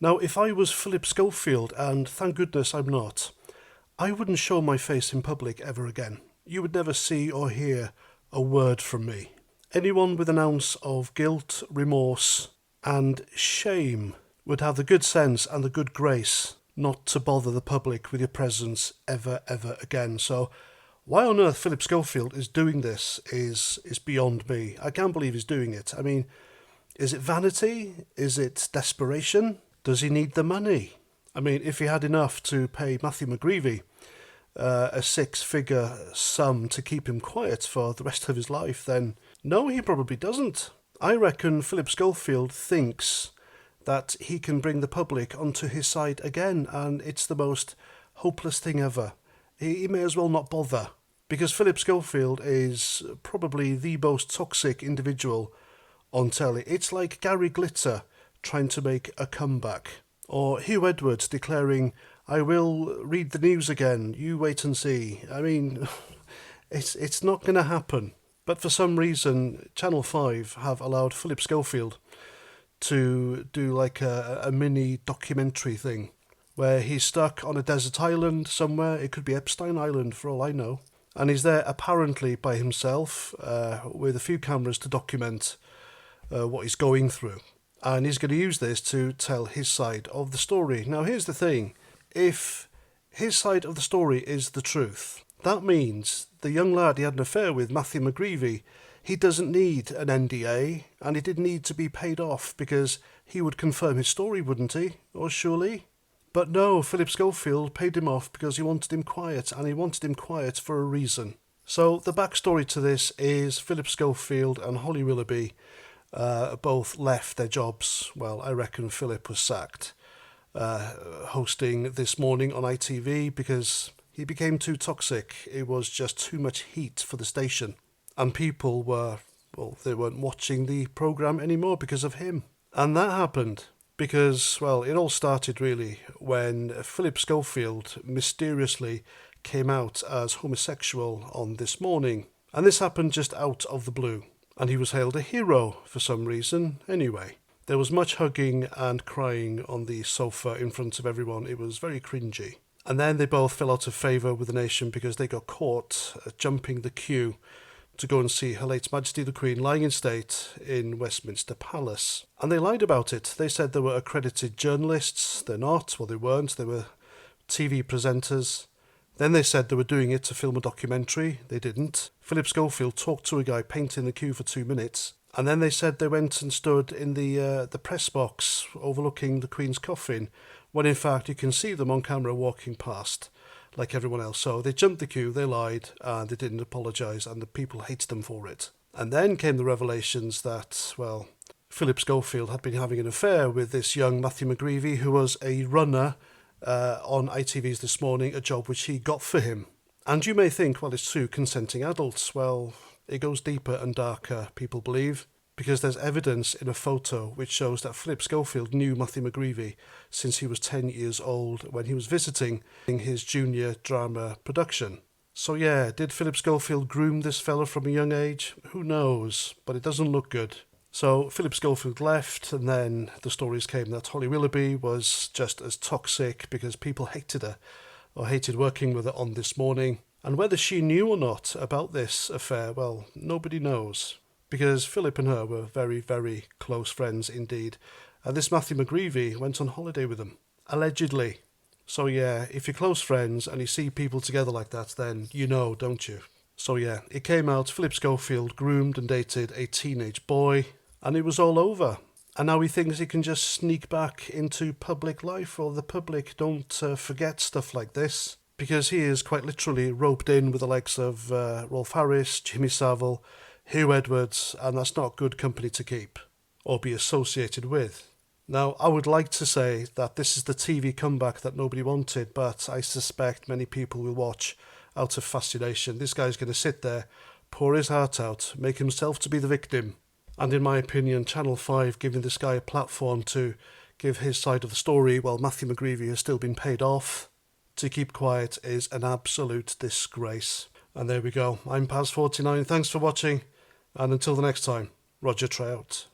Now, if I was Phillip Schofield, and thank goodness I'm not, I wouldn't show my face in public ever again. You would never see or hear a word from me. Anyone with an ounce of guilt, remorse, and shame would have the good sense and the good grace not to bother the public with your presence ever, ever again. So, why on earth Phillip Schofield is doing this is beyond me. I can't believe he's doing it. I mean, is it vanity? Is it desperation? Does he need the money? I mean, if he had enough to pay Matthew McGreevy a six-figure sum to keep him quiet for the rest of his life, then no, he probably doesn't. I reckon Phillip Schofield thinks that he can bring the public onto his side again, and it's the most hopeless thing ever. He may as well not bother, because Phillip Schofield is probably the most toxic individual on telly. It's like Gary Glitter trying to make a comeback, or Hugh Edwards declaring, "I will read the news again, you wait and see." I mean, it's not going to happen. But for some reason, Channel 5 have allowed Phillip Schofield to do like a mini documentary thing where he's stuck on a desert island somewhere. It could be Epstein Island for all I know. And he's there apparently by himself with a few cameras to document what he's going through. And he's going to use this to tell his side of the story. Now, here's the thing. If his side of the story is the truth, that means the young lad he had an affair with, Matthew McGreevy, he doesn't need an NDA, and he didn't need to be paid off because he would confirm his story, wouldn't he? Or surely? But no, Phillip Schofield paid him off because he wanted him quiet, and he wanted him quiet for a reason. So the backstory to this is Phillip Schofield and Holly Willoughby both left their jobs. Well, I reckon Phillip was sacked hosting This Morning on ITV because he became too toxic. It was just too much heat for the station. And people they weren't watching the programme anymore because of him. And that happened because, well, it all started really when Phillip Schofield mysteriously came out as homosexual on This Morning. And this happened just out of the blue. And he was hailed a hero for some reason. Anyway, there was much hugging and crying on the sofa in front of everyone. It was very cringy. And then they both fell out of favour with the nation because they got caught jumping the queue to go and see Her late Majesty the Queen lying in state in Westminster Palace. And they lied about it. They said they were accredited journalists. They're not. Well, they weren't. They were TV presenters. Then they said they were doing it to film a documentary. They didn't. Phillip Schofield talked to a guy painting the queue for 2 minutes. And then they said they went and stood in the press box overlooking the Queen's coffin, when in fact you can see them on camera walking past like everyone else. So they jumped the queue, they lied, and they didn't apologise, and the people hated them for it. And then came the revelations that, well, Phillip Schofield had been having an affair with this young Matthew McGreevy, who was a runner on ITV's This Morning, a job which he got for him. And you may think, well, it's two consenting adults. Well, it goes deeper and darker, people believe, because there's evidence in a photo which shows that Phillip Schofield knew Matthew McGreevy since he was 10 years old when he was visiting his junior drama production. So yeah, did Phillip Schofield groom this fella from a young age? Who knows, but it doesn't look good. So Phillip Schofield left, and then the stories came that Holly Willoughby was just as toxic because people hated her, or hated working with her on This Morning. And whether she knew or not about this affair, well, nobody knows, because Phillip and her were very, very close friends indeed. And this Matthew McGreevy went on holiday with them, allegedly. So yeah, if you're close friends and you see people together like that, then you know, don't you? So yeah, it came out, Phillip Schofield groomed and dated a teenage boy, and it was all over. And now he thinks he can just sneak back into public life, or the public don't forget stuff like this, because he is quite literally roped in with the likes of Rolf Harris, Jimmy Savile, Hugh Edwards, and that's not good company to keep or be associated with. Now, I would like to say that this is the TV comeback that nobody wanted, but I suspect many people will watch out of fascination. This guy's going to sit there, pour his heart out, make himself to be the victim. And in my opinion, Channel 5 giving this guy a platform to give his side of the story while Matthew McGreevy has still been paid off to keep quiet is an absolute disgrace. And there we go. I'm Paz49. Thanks for watching. And until the next time, Roger Trout.